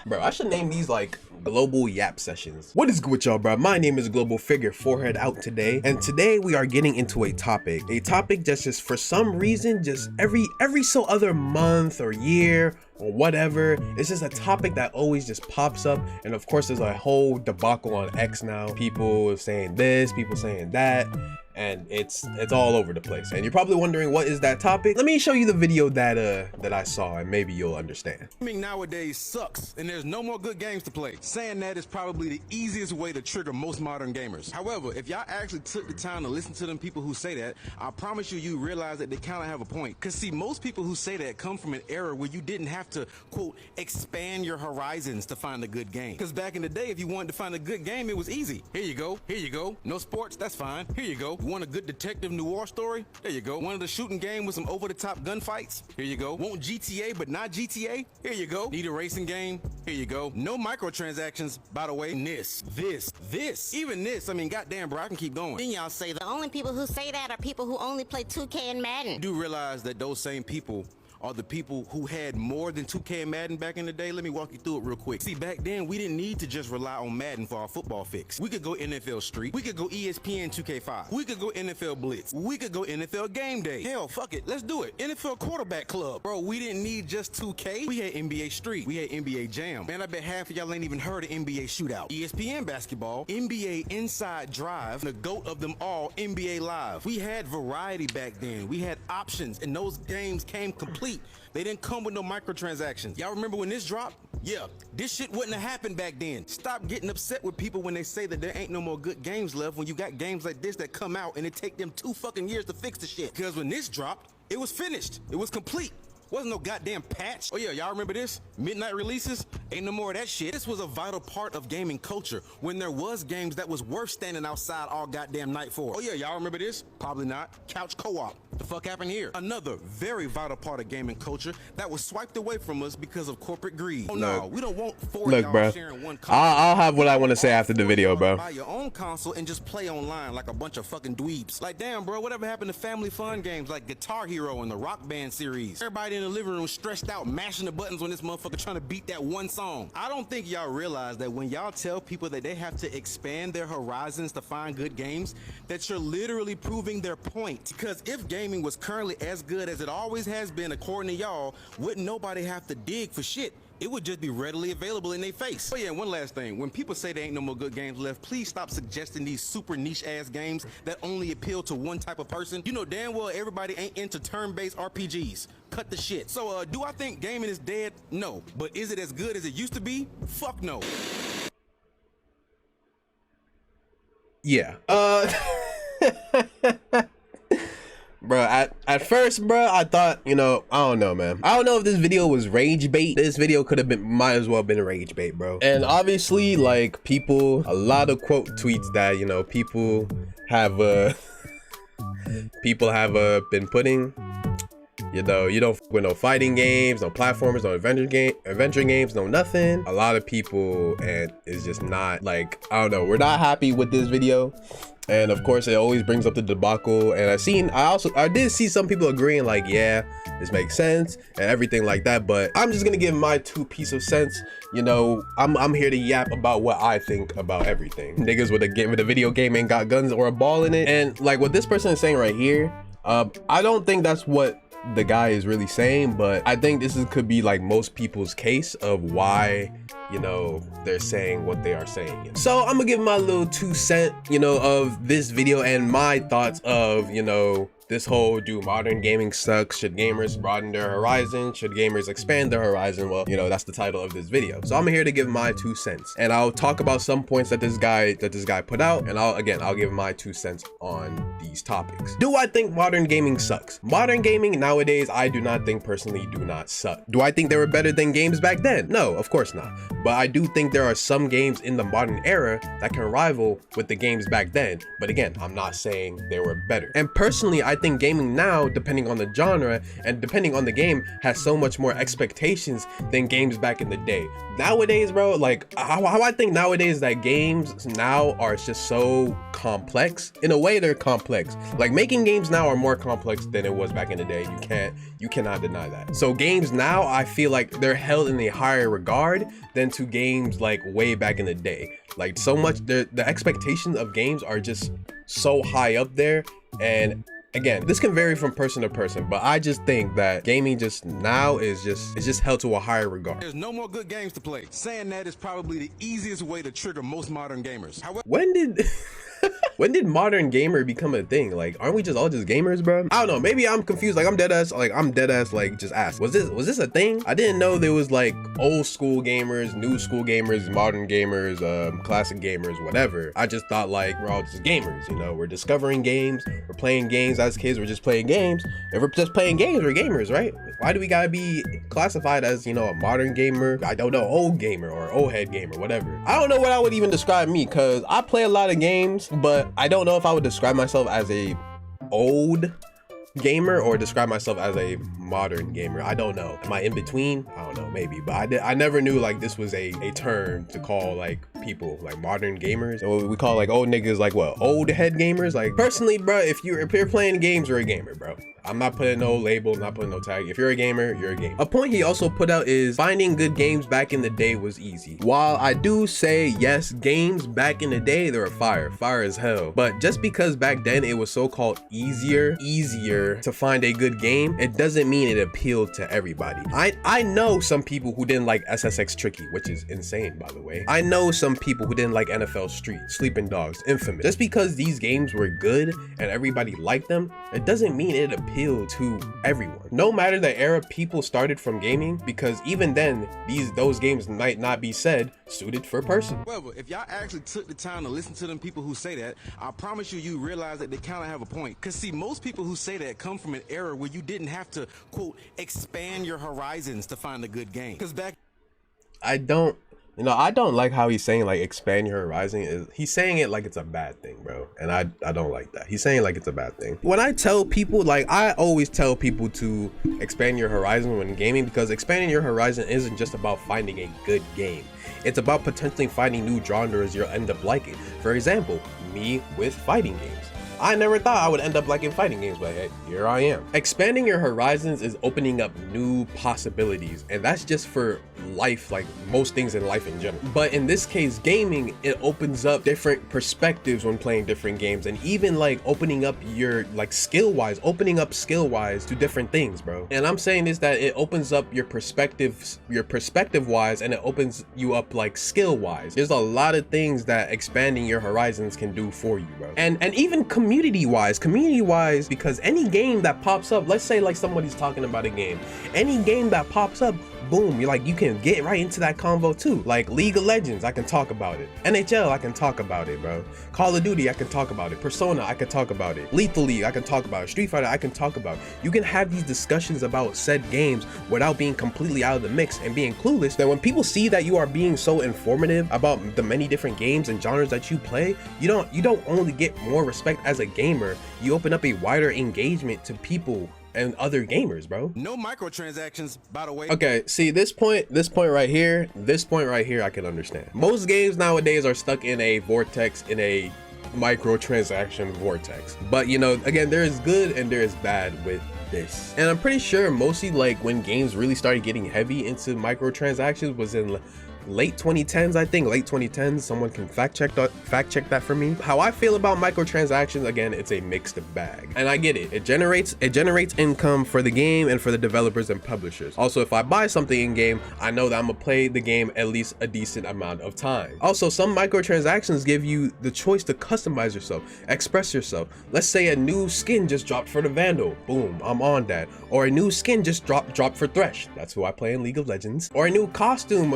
Bro, I should name these like global yap sessions. What is good with y'all, bro? My name is GlobalFigure, forehead out today, and today we are getting into a topic that's just for some reason just every so other month or year or whatever. It's just a topic that always just pops up, and of course there's a whole debacle on X now. People saying this, people saying that, and it's all over the place. And you're probably wondering, what is that topic? Let me show you the video that I saw, and maybe you'll understand. Gaming nowadays sucks, and there's no more good games to play. Saying that is probably the easiest way to trigger most modern gamers. However, if y'all actually took the time to listen to them people who say that, I promise you realize that they kind of have a point. Cause see, most people who say that come from an era where you didn't have to, quote, expand your horizons to find a good game. Cause back in the day, if you wanted to find a good game, it was easy. Here you go. No sports, that's fine. Here you go. Want a good detective noir story? There you go. Want a shooting game with some over-the-top gunfights? Here you go. Want GTA but not GTA? Here you go. Need a racing game? Here you go. No microtransactions, by the way. This. Even this, I mean, goddamn, bro, I can keep going. Then y'all say the only people who say that are people who only play 2K and Madden. You do realize that those same people are the people who had more than 2K and Madden back in the day? Let me walk you through it real quick. See, back then, we didn't need to just rely on Madden for our football fix. We could go NFL Street. We could go ESPN 2K5. We could go NFL Blitz. We could go NFL Game Day. Hell, fuck it. Let's do it. NFL Quarterback Club. Bro, we didn't need just 2K. We had NBA Street. We had NBA Jam. Man, I bet half of y'all ain't even heard of NBA Shootout. ESPN Basketball. NBA Inside Drive. The GOAT of them all, NBA Live. We had variety back then. We had options, and those games came complete. They didn't come with no microtransactions. Y'all remember when this dropped? Yeah, this shit wouldn't have happened back then. Stop getting upset with people when they say that there ain't no more good games left when you got games like this that come out and it take them 2 fucking years to fix the shit. Because when this dropped, it was finished. It was complete. Wasn't no goddamn patch. Oh yeah, y'all remember this? Midnight releases? Ain't no more of that shit. This was a vital part of gaming culture when there was games that was worth standing outside all goddamn night for. Oh yeah, y'all remember this? Probably not. Couch co-op. The fuck happened here? Another very vital part of gaming culture that was swiped away from us because of corporate greed. Oh no, we don't want 4 of y'all sharing one console. I'll have what I want to say after the video, bro. Buy your own console and just play online like a bunch of fucking dweebs. Like damn, bro, whatever happened to family fun games like Guitar Hero and the Rock Band series? Everybody in the living room stressed out, mashing the buttons when this motherfucker trying to beat that one song. I don't think y'all realize that when y'all tell people that they have to expand their horizons to find good games, that you're literally proving their point. Because if gaming was currently as good as it always has been, according to y'all, wouldn't nobody have to dig for shit. It would just be readily available in their face. Oh yeah, one last thing. When people say there ain't no more good games left, please stop suggesting these super niche ass games that only appeal to one type of person. You know damn well everybody ain't into turn-based RPGs. Cut the shit. So do I think gaming is dead? No. But is it as good as it used to be? Fuck no. Yeah. Bro, at first, bro, I thought, I don't know, man. I don't know if this video was rage bait. This video might as well been rage bait, bro. And obviously, like, a lot of quote tweets that, people have been putting, you don't f with no fighting games, no platformers, no adventure games, no nothing. A lot of people, and it's just not, like, I don't know, we're not happy with this video. And of course, it always brings up the debacle. And I did see some people agreeing, like, yeah, this makes sense and everything like that. But I'm just gonna give my 2 piece of sense. I'm here to yap about what I think about everything. Niggas with a video game ain't got guns or a ball in it. And like what this person is saying right here, I don't think that's what the guy is really saying, but I think could be like most people's case of why they're saying what they are saying. So I'm gonna give my little 2 cents of this video and my thoughts of this whole, do modern gaming sucks? Should gamers broaden their horizon? Should gamers expand their horizon? Well, that's the title of this video. So I'm here to give my 2 cents, and I'll talk about some points that this guy put out, and I'll give my 2 cents on these topics. Do I think modern gaming sucks? Modern gaming nowadays, I do not think personally do not suck. Do I think they were better than games back then? No, of course not. But I do think there are some games in the modern era that can rival with the games back then. But again, I'm not saying they were better. And personally, I think gaming now, depending on the genre and depending on the game, has so much more expectations than games back in the day. Nowadays, bro, like how I think nowadays that games now are just so complex. In a way, they're complex. Like making games now are more complex than it was back in the day. You cannot deny that. So games now, I feel like they're held in a higher regard than into games like way back in the day. Like so much, the expectations of games are just so high up there. And again, this can vary from person to person, but I just think that gaming just now is just held to a higher regard. There's no more good games to play. Saying that is probably the easiest way to trigger most modern gamers. However, When did modern gamer become a thing? Like, aren't we just all just gamers, bro? I don't know. Maybe I'm confused. Like, I'm dead ass. Like, just ask. Was this a thing? I didn't know there was like old school gamers, new school gamers, modern gamers, classic gamers, whatever. I just thought like we're all just gamers. You know, we're discovering games. We're playing games as kids. We're just playing games. If we're just playing games, we're gamers, right? Why do we gotta be classified as, you know, a modern gamer? I don't know, old gamer or old head gamer, whatever. I don't know what I would even describe me, because I play a lot of games, but I don't know if I would describe myself as a old gamer or describe myself as a modern gamer. I don't know. Am I in between? I don't know, maybe. But I never knew like this was a term to call like people like modern gamers. So we call like old niggas like what? Old head gamers? Like personally, bro, if you're playing games, you're a gamer, bro. I'm not putting no label, not putting no tag. If you're a gamer, you're a gamer. A point he also put out is finding good games back in the day was easy. While I do say yes, games back in the day, they were fire as hell. But just because back then it was so-called easier to find a good game, it doesn't mean it appealed to everybody. I know some people who didn't like SSX Tricky, which is insane, by the way. I know some people who didn't like NFL Street, Sleeping Dogs, Infamous. Just because these games were good and everybody liked them, it doesn't mean it appeal to everyone. No matter the era people started from gaming, because even then those games might not be said suited for a person. However, if y'all actually took the time to listen to them people who say that, I promise you realize that they kind of have a point. Because see, most people who say that come from an era where you didn't have to, quote, expand your horizons to find a good game. Because back I don't like how he's saying like expand your horizon. He's saying it like it's a bad thing, bro. And I don't like that. He's saying like it's a bad thing. When I tell people, like I always tell people to expand your horizon when gaming, because expanding your horizon isn't just about finding a good game. It's about potentially finding new genres you'll end up liking. For example, me with fighting games. I never thought I would end up liking fighting games, but hey, here I am. Expanding your horizons is opening up new possibilities, and that's just for life, like most things in life in general. But in this case, gaming, it opens up different perspectives when playing different games, and even like opening up your like skill-wise to different things, bro. And I'm saying this, that it opens up your perspective-wise, and it opens you up like skill-wise. There's a lot of things that expanding your horizons can do for you, bro. And even community-wise, because any game that pops up, let's say like somebody's talking about a game, any game that pops up, boom, you can get right into that convo too. Like League of Legends, I can talk about it. NHL, I can talk about it, bro. Call of Duty, I can talk about it. Persona, I can talk about it. Lethal League, I can talk about it. Street Fighter, I can talk about it. You can have these discussions about said games without being completely out of the mix and being clueless. That when people see that you are being so informative about the many different games and genres that you play, you don't only get more respect as a gamer, you open up a wider engagement to people and other gamers, bro. no microtransactions, by the way. Okay, see this point right here, I can understand. Most games nowadays are stuck in a vortex, in a microtransaction vortex. But you know, again, there is good and there is bad with this. And I'm pretty sure mostly like when games really started getting heavy into microtransactions was in late 2010s, I think. Late 2010s. Someone can fact check that for me. How I feel about microtransactions, again, it's a mixed bag. And I get it. It generates income for the game and for the developers and publishers. Also, if I buy something in game, I know that I'm gonna play the game at least a decent amount of time. Also, some microtransactions give you the choice to customize yourself, express yourself. Let's say a new skin just dropped for the Vandal. Boom, I'm on that. Or a new skin just dropped for Thresh. That's who I play in League of Legends. Or a new costume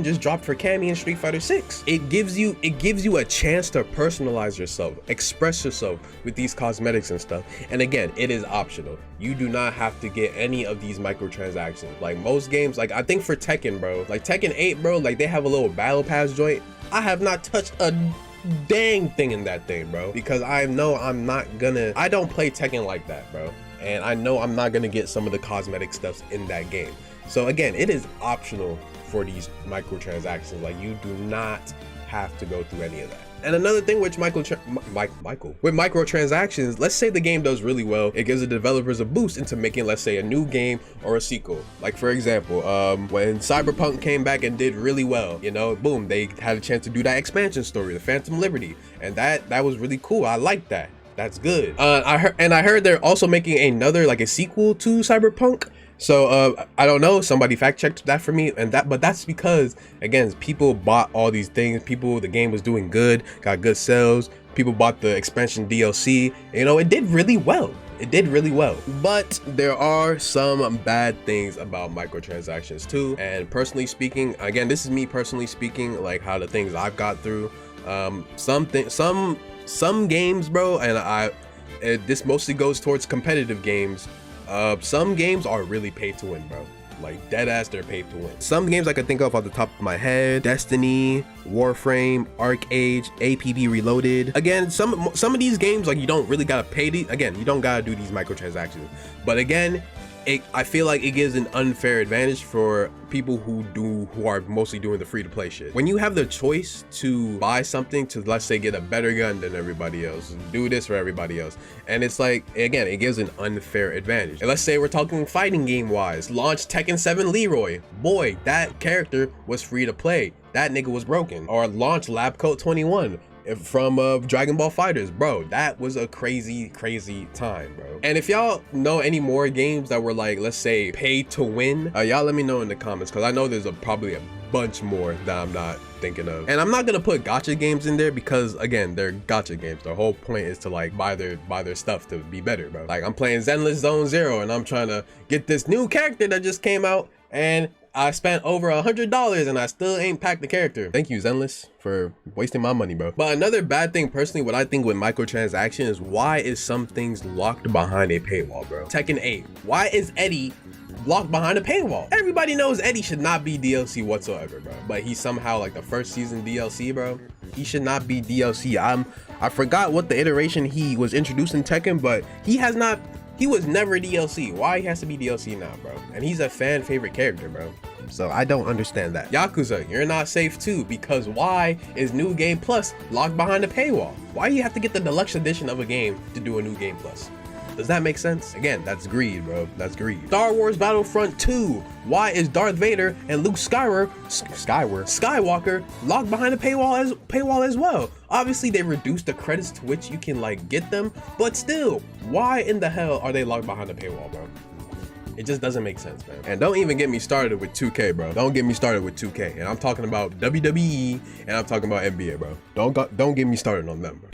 just dropped for Cammy in Street Fighter 6. It gives you a chance to personalize yourself, express yourself with these cosmetics and stuff. And again, it is optional. You do not have to get any of these microtransactions. Like most games, like I think for Tekken, bro, like Tekken 8, bro, like they have a little battle pass joint. I have not touched a dang thing in that thing, bro, because I know I don't play Tekken like that, bro. And I know I'm not gonna get some of the cosmetic stuffs in that game. So again, it is optional for these microtransactions. Like you do not have to go through any of that. And another thing with with microtransactions, let's say the game does really well, it gives the developers a boost into making, let's say, a new game or a sequel. Like for example, when Cyberpunk came back and did really well, you know, boom, they had a chance to do that expansion story, the Phantom Liberty, and that was really cool. I like that. That's good. I heard they're also making another, like a sequel to Cyberpunk. So I don't know, somebody fact checked that for me, but that's because, again, people bought all these things. The game was doing good, got good sales. People bought the expansion DLC. You know, it did really well. It did really well. But there are some bad things about microtransactions too. And personally speaking, again, this is me personally speaking, like how the things I've got through. Some games, bro, and this mostly goes towards competitive games. Some games are really pay to win, bro. Like dead ass, they're paid to win. Some games I could think of off the top of my head: Destiny, Warframe, ArcAge, APB Reloaded. Again, some of these games, like, you don't really gotta pay these. Again, you don't gotta do these microtransactions. But again, I feel like it gives an unfair advantage for people who are mostly doing the free-to-play shit. When you have the choice to buy something to, let's say, get a better gun than everybody else, do this for everybody else, and it's like, again, it gives an unfair advantage. And let's say we're talking fighting game wise, launch Tekken 7 Leroy, boy, that character was free to play, that nigga was broken. Or launch Lab Coat 21 from Dragon Ball Fighters, bro. That was a crazy time, bro. And if y'all know any more games that were, like, let's say, pay to win, y'all let me know in the comments, because I know there's probably a bunch more that I'm not thinking of. And I'm not gonna put gacha games in there because, again, they're gacha games. The whole point is to, like, buy their stuff to be better, bro. Like, I'm playing Zenless Zone Zero and I'm trying to get this new character that just came out, and I spent over $100 and I still ain't packed the character. Thank you, Zenless, for wasting my money, bro. But another bad thing, personally, what I think with microtransactions is, why is some things locked behind a paywall, bro? Tekken 8, why is Eddie locked behind a paywall? Everybody knows Eddie should not be DLC whatsoever, bro. But he's somehow, like, the first season DLC, bro. He should not be DLC. I forgot what the iteration he was introduced in Tekken, but he was never DLC. Why he has to be DLC now, bro? And he's a fan favorite character, bro. So I don't understand that. Yakuza, you're not safe too, because why is New Game Plus locked behind a paywall? Why do you have to get the deluxe edition of a game to do a New Game Plus? Does that make sense? Again, that's greed, bro. That's greed. Star Wars Battlefront 2. Why is Darth Vader and Luke Skywalker locked behind a paywall as well? Obviously, they reduced the credits to which you can, like, get them, but still, why in the hell are they locked behind a paywall, bro? It just doesn't make sense, man. And don't even get me started with 2K, bro. Don't get me started with 2K. And I'm talking about WWE, and I'm talking about NBA, bro. Don't get me started on them, bro.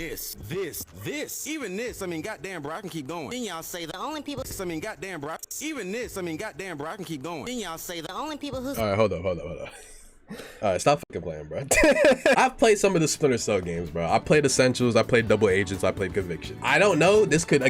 Even this, I mean, goddamn, bro, I can keep going. Then y'all say the only people. I mean, goddamn, bro. Even this, I mean, goddamn, bro, I can keep going. Then y'all say the only people who. All right, hold up. All right, stop fucking playing, bro. I've played some of the Splinter Cell games, bro. I played Essentials, I played Double Agents, I played Conviction. I don't know, this could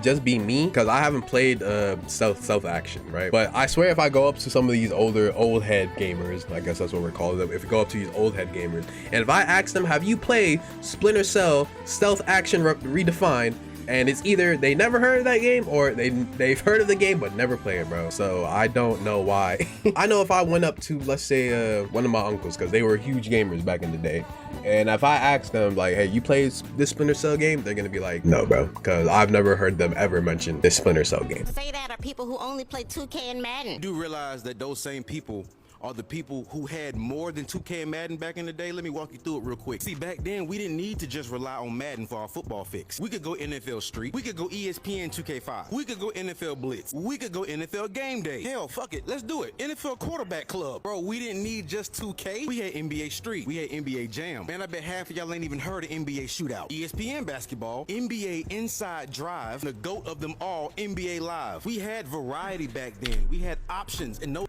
just be me, because I haven't played stealth action, right? But I swear, if I go up to some of these old head gamers, I guess that's what we're calling them, if you go up to these old head gamers, and if I ask them, have you played Splinter Cell Stealth Action Redefined? And it's either they never heard of that game, or they've heard of the game but never played it, bro. So I don't know why. I know if I went up to, let's say, one of my uncles, because they were huge gamers back in the day, and if I asked them, like, hey, you played this Splinter Cell game? They're gonna be like, no, bro, because I've never heard them ever mention this Splinter Cell game. Say that are people who only play 2K and Madden. Do realize that those same people are the people who had more than 2K and Madden back in the day. Let me walk you through it real quick. See, back then, we didn't need to just rely on Madden for our football fix. We could go NFL Street. We could go ESPN 2K5. We could go NFL Blitz. We could go NFL Game Day. Hell, fuck it. Let's do it. NFL Quarterback Club. Bro, we didn't need just 2K. We had NBA Street. We had NBA Jam. Man, I bet half of y'all ain't even heard of NBA Shootout. ESPN Basketball. NBA Inside Drive. The GOAT of them all, NBA Live. We had variety back then. We had options and no...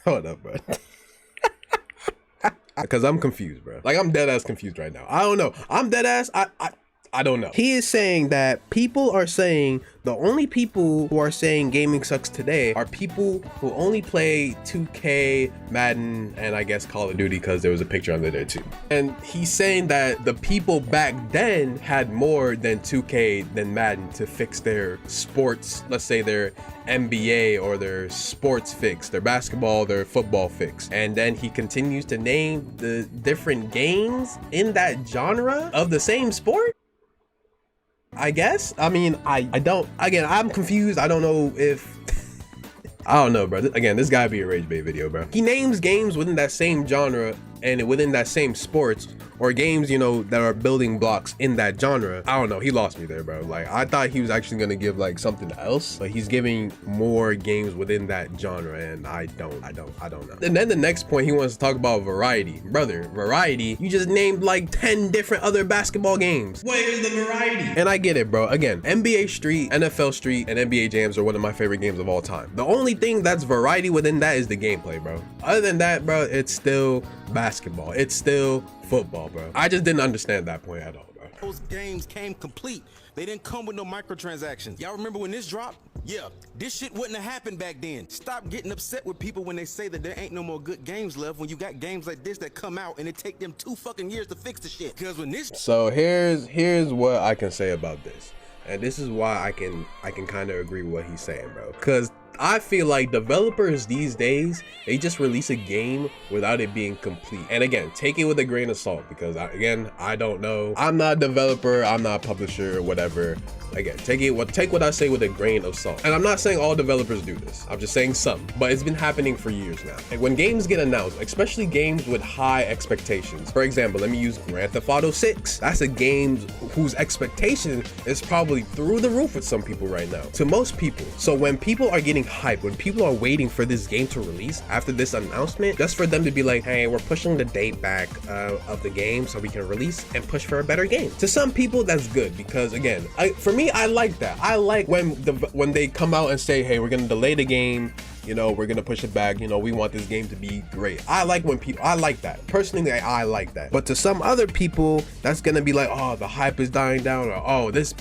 Hold up, bro. Because I'm confused, bro. Like, I'm dead ass confused right now. I don't know. I'm dead ass. I don't know. He is saying that people are saying the only people who are saying gaming sucks today are people who only play 2K, Madden, and I guess Call of Duty, because there was a picture under there too. And he's saying that the people back then had more than 2K than Madden to fix their sports, let's say their NBA or their sports fix, their basketball, their football fix. And then he continues to name the different games in that genre of the same sport, I guess. I mean, I don't, again, I'm confused. I don't know if, I don't know, bro. Again, this gotta be a rage bait video, bro. He names games within that same genre and within that same sports, or games, you know, that are building blocks in that genre. I don't know, he lost me there, bro. Like, I thought he was actually gonna give like something else, but he's giving more games within that genre, and I don't know. And then the next point, he wants to talk about variety. Brother, variety? You just named like 10 different other basketball games. Where's the variety? And I get it, bro. Again, NBA Street, NFL Street, and NBA Jams are one of my favorite games of all time. The only thing that's variety within that is the gameplay, bro. Other than that, bro, it's still basketball. It's still football, bro. I just didn't understand that point at all, bro. Those games came complete. They didn't come with no microtransactions. Y'all remember when this dropped? Yeah, this shit wouldn't have happened back then. Stop getting upset with people when they say that there ain't no more good games left, when you got games like this that come out and it take them 2 fucking years to fix the shit. Because when this— So here's what I can say about this. And this is why I can kind of agree with what he's saying, bro. Because I feel like developers these days, they just release a game without it being complete. And again, take it with a grain of salt, because I don't know. I'm not a developer, I'm not a publisher, whatever. Again, take what I say with a grain of salt. And I'm not saying all developers do this. I'm just saying some, but it's been happening for years now. And when games get announced, especially games with high expectations. For example, let me use Grand Theft Auto 6. That's a game whose expectation is probably through the roof with some people right now, to most people. So when people are getting hyped, when people are waiting for this game to release after this announcement, just for them to be like, hey, we're pushing the date back of the game so we can release and push for a better game. To some people, that's good, because again, for me, I like that. I like when they come out and say, hey, we're gonna delay the game, you know, we're gonna push it back, you know, we want this game to be great. I like when people, I like that. Personally, I like that. But to some other people, that's gonna be like, oh, the hype is dying down, or oh, this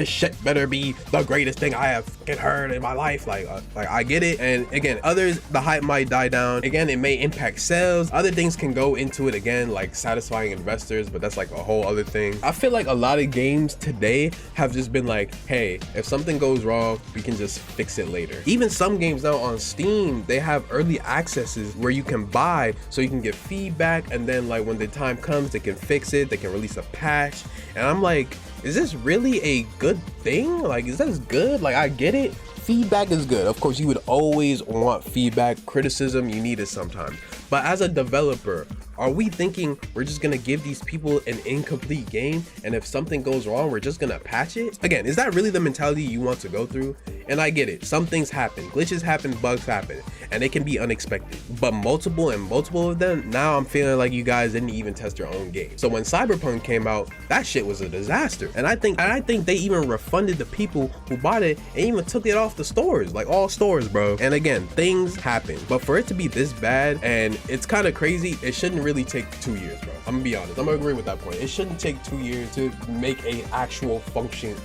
shit better be the greatest thing I have heard in my life. Like I get it. And again, others, the hype might die down. Again, it may impact sales. Other things can go into it, again, like satisfying investors, but that's like a whole other thing. I feel like a lot of games today have just been like, hey, if something goes wrong, we can just fix it later. Even some games now on Steam, they have early accesses where you can buy, so you can get feedback, and then like when the time comes, they can fix it, they can release a patch. And I'm like, is this really a good thing? Like, is this good? Like, I get it, feedback is good. Of course, you would always want feedback, criticism, you need it sometimes. But as a developer, are we thinking we're just gonna give these people an incomplete game, and if something goes wrong, we're just gonna patch it? Again, is that really the mentality you want to go through? And I get it, some things happen, glitches happen, bugs happen, and they can be unexpected. But multiple of them, now I'm feeling like you guys didn't even test your own game. So when Cyberpunk came out, that shit was a disaster. And I think they even refunded the people who bought it and even took it off the stores, like all stores, bro. And again, things happen. But for it to be this bad, and it's kind of crazy, it shouldn't really take 2 years, bro. I'm gonna be honest, I'm gonna agree with that point. It shouldn't take 2 years to make a actual functional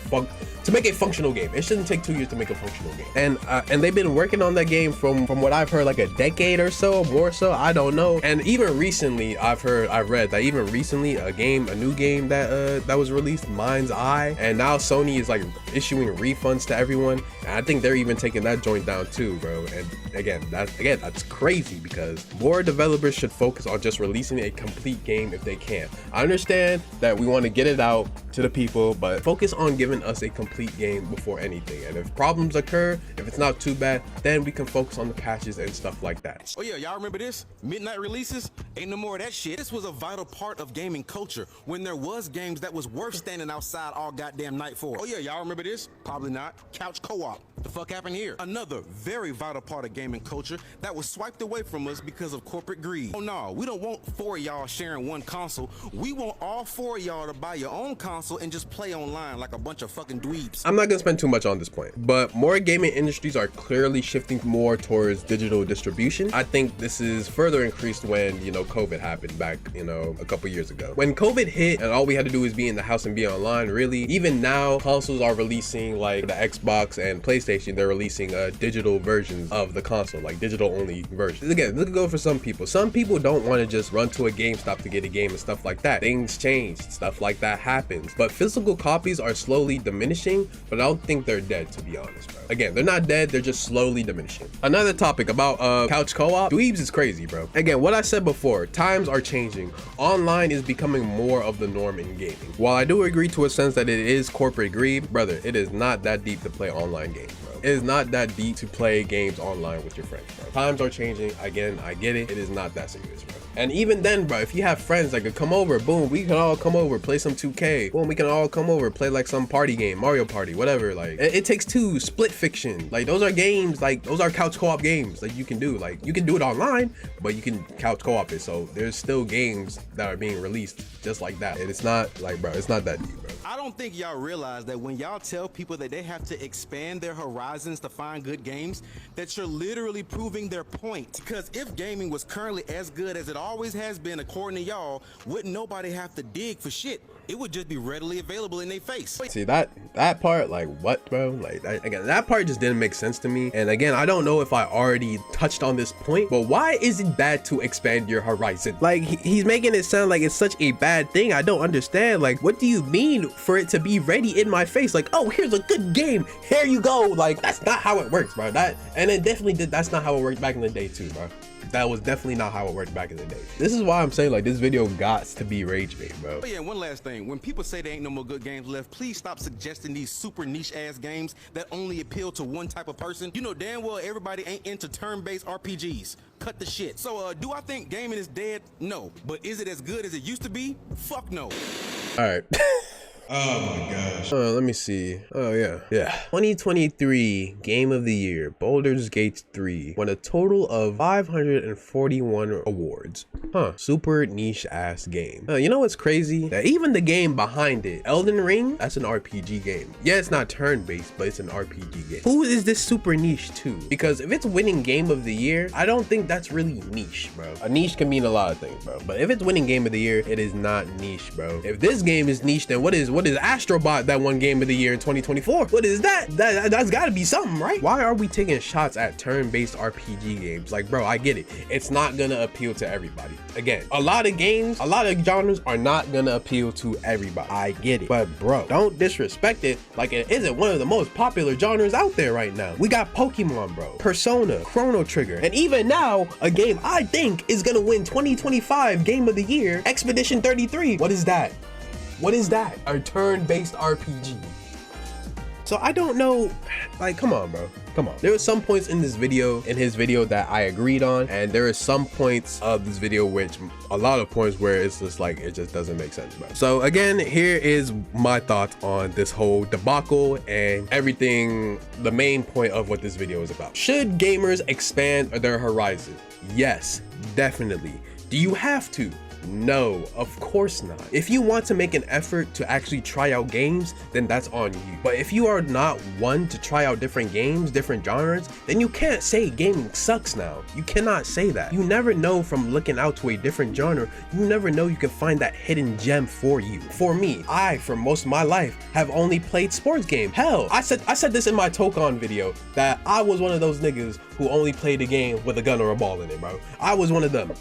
game. It shouldn't take 2 years to make a functional game. And they've been working on that game from what I've heard, like a decade or so, more so, I don't know. And even recently, I've read that even recently a new game that was released, Mind's Eye, and now Sony is like issuing refunds to everyone. And I think they're even taking that joint down too, bro. And again, that's crazy, because more developers should focus on just releasing a complete game if they can. I understand that we want to get it out to the people, but focus on giving us a complete game before anything. And if problems occur, if it's not too bad, then we can focus on the patches and stuff like that. Oh yeah, y'all remember this? Midnight releases? Ain't no more of that shit. This was a vital part of gaming culture when there was games that was worth standing outside all goddamn night for. Oh yeah, y'all remember this? Probably not. Couch co-op. The fuck happened here? Another very vital part of gaming culture that was swiped away from us because of corporate greed. Oh no, we don't want 4 of y'all sharing one console. We want all 4 of y'all to buy your own console and just play online like a bunch of fucking dweebs. I'm not gonna spend too much on this point, but more gaming industries are clearly shifting more towards digital distribution. I think this is further increased when, you know, COVID happened back, you know, a couple years ago. When COVID hit and all we had to do was be in the house and be online, really, even now, consoles are releasing, like the Xbox and PlayStation, they're releasing digital versions of the console, like digital only versions. Again, this could go for some people. Some people don't want to just run to a GameStop to get a game and stuff like that. Things change, stuff like that happens. But physical copies are slowly diminishing, but I don't think they're dead, to be honest, bro. Again, they're not dead, they're just slowly diminishing. Another topic about couch co-op, dweebs is crazy, bro. Again, what I said before, times are changing. Online is becoming more of the norm in gaming. While I do agree to a sense that it is corporate greed, brother, it is not that deep to play online games, bro. It is not that deep to play games online with your friends, bro. Times are changing. Again, I get it. It is not that serious, bro. And even then, bro, if you have friends that could come over, boom, we can all come over, play some 2K. Boom, we can all come over, play like some party game, Mario Party, whatever. Like, it takes two, split fiction. Like, those are games, like, those are couch co-op games that you can do. Like, you can do it online, but you can couch co-op it. So there's still games that are being released just like that. And it's not, like, bro, it's not that deep, bro. I don't think y'all realize that when y'all tell people that they have to expand their horizons to find good games, that you're literally proving their point. Because if gaming was currently as good as it always has been, according to y'all, wouldn't nobody have to dig for shit. It would just be readily available in their face. See, that part, like, what, bro? Like, again, that part just didn't make sense to me. And again, I don't know if I already touched on this point, but why is it bad to expand your horizon? Like, he's making it sound like it's such a bad thing. I don't understand. Like, what do you mean for it to be ready in my face? Like, oh, here's a good game, here you go. Like, that's not how it works, bro. And it definitely that's not how it worked back in the day too, bro. That was definitely not how it worked back in the day. This is why I'm saying, like, this video got to be rage bait, bro. Oh yeah, one last thing. When people say there ain't no more good games left, please stop suggesting these super niche ass games that only appeal to one type of person. You know damn well everybody ain't into turn-based RPGs. Cut the shit. So do I think gaming is dead? No. But is it as good as it used to be? Fuck no. All right. Oh my gosh. Let me see. Oh yeah. 2023 Game of the Year, Baldur's Gate 3 won a total of 541 awards. Super niche ass game. You know what's crazy? That even the game behind it, Elden Ring, that's an RPG game. Yeah, it's not turn-based, but it's an RPG game. Who is this super niche to? Because if it's winning Game of the Year, I don't think that's really niche, bro. A niche can mean a lot of things, bro. But if it's winning Game of the Year, it is not niche, bro. If this game is niche, then what is Astrobot that won Game of the Year in 2024? What is that? That's gotta be something, right? Why are we taking shots at turn-based RPG games? Like, bro, I get it. It's not gonna appeal to everybody. Again, a lot of games, a lot of genres are not gonna appeal to everybody. I get it. But bro, don't disrespect it like it isn't one of the most popular genres out there right now. We got Pokemon, bro, Persona, Chrono Trigger, and even now, a game I think is gonna win 2025 Game of the Year, Expedition 33. What is that? What is that? A turn-based RPG. So I don't know, like, come on, bro. Come on. There were some points in his video that I agreed on, and there are some points of this video which, a lot of points where it's just like, it just doesn't make sense, bro. So again, here is my thoughts on this whole debacle and everything, the main point of what this video is about. Should gamers expand their horizon? Yes, definitely. Do you have to? No, of course not. If you want to make an effort to actually try out games, then that's on you. But if you are not one to try out different games, different genres, then you can't say gaming sucks now. You cannot say that. You never know from looking out to a different genre, you never know you can find that hidden gem for you. For me, for most of my life, have only played sports games. Hell, I said this in my Tokon video, that I was one of those niggas who only played a game with a gun or a ball in it, bro. I was one of them.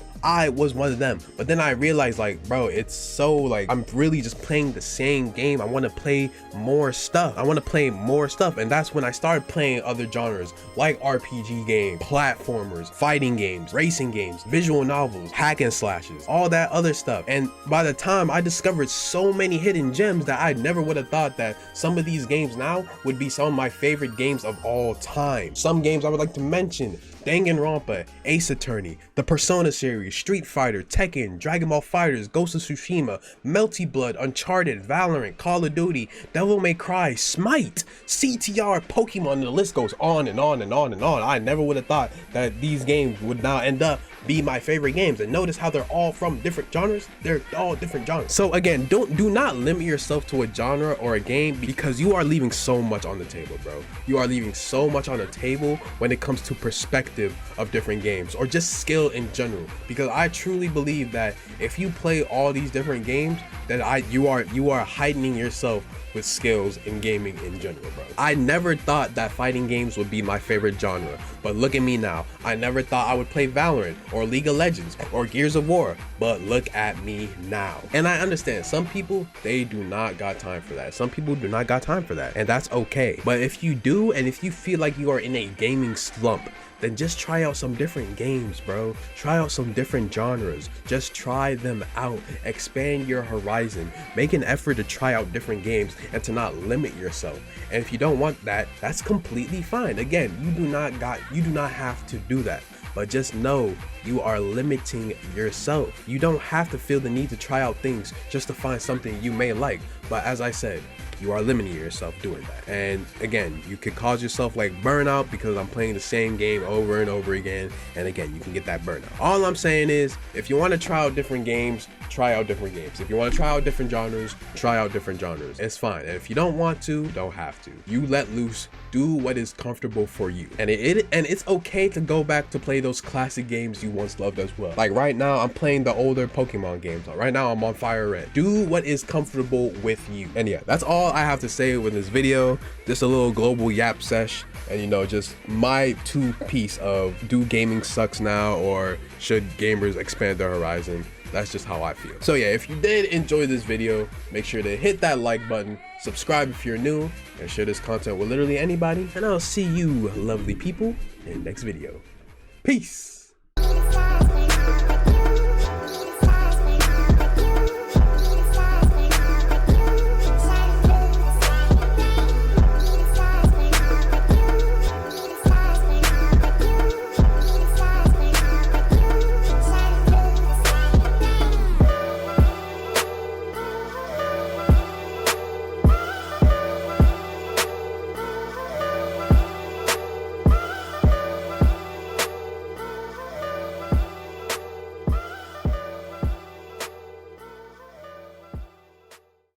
But then I realized, like, bro, it's so, like, I'm really just playing the same game. I want to play more stuff. And that's when I started playing other genres like RPG games, platformers, fighting games, racing games, visual novels, hack and slashes, all that other stuff. And by the time I discovered so many hidden gems that I never would have thought that some of these games now would be some of my favorite games of all time. Some games I would like to mention: Danganronpa, Ace Attorney, the Persona series, Street Fighter, Tekken, Dragon Ball FighterZ, Ghost of Tsushima, Melty Blood, Uncharted, Valorant, Call of Duty, Devil May Cry, Smite, CTR, Pokemon, the list goes on and on and on and on. I never would have thought that these games would now end up be my favorite games, and notice how they're all from different genres. They're all different genres. So again, do not limit yourself to a genre or a game, because you are leaving so much on the table, bro. You are leaving so much on the table when it comes to perspective of different games, or just skill in general, because I truly believe that if you play all these different games, then you are heightening yourself with skills in gaming in general, bro. I never thought that fighting games would be my favorite genre, but look at me now. I never thought I would play Valorant or League of Legends or Gears of War, but look at me now. And I understand some people, they do not got time for that. Some people do not got time for that, and that's okay. But if you do, and if you feel like you are in a gaming slump, then just try out some different games, bro. Try out some different genres. Just try them out. Expand your horizon. Make an effort to try out different games and to not limit yourself. And if you don't want that, that's completely fine. Again, you do not have to do that. But just know you are limiting yourself. You don't have to feel the need to try out things just to find something you may like. But as I said, you are limiting yourself doing that. And again, you could cause yourself like burnout, because I'm playing the same game over and over again. And again, you can get that burnout. All I'm saying is, if you want to try out different games, try out different games. If you want to try out different genres, try out different genres. It's fine. And if you don't want to, don't have to. You let loose, do what is comfortable for you. And it's okay to go back to play those classic games you once loved as well. Like right now, I'm playing the older Pokemon games. Right now, I'm on Fire Red. Do what is comfortable with you. And yeah, that's all I have to say with this video. Just a little global yap sesh, and you know, just my 2 piece of do gaming sucks now, or should gamers expand their horizon. That's just how I feel. So yeah, if you did enjoy this video, make sure to hit that like button, subscribe if you're new, and share this content with literally anybody. And I'll see you lovely people in the next video. Peace.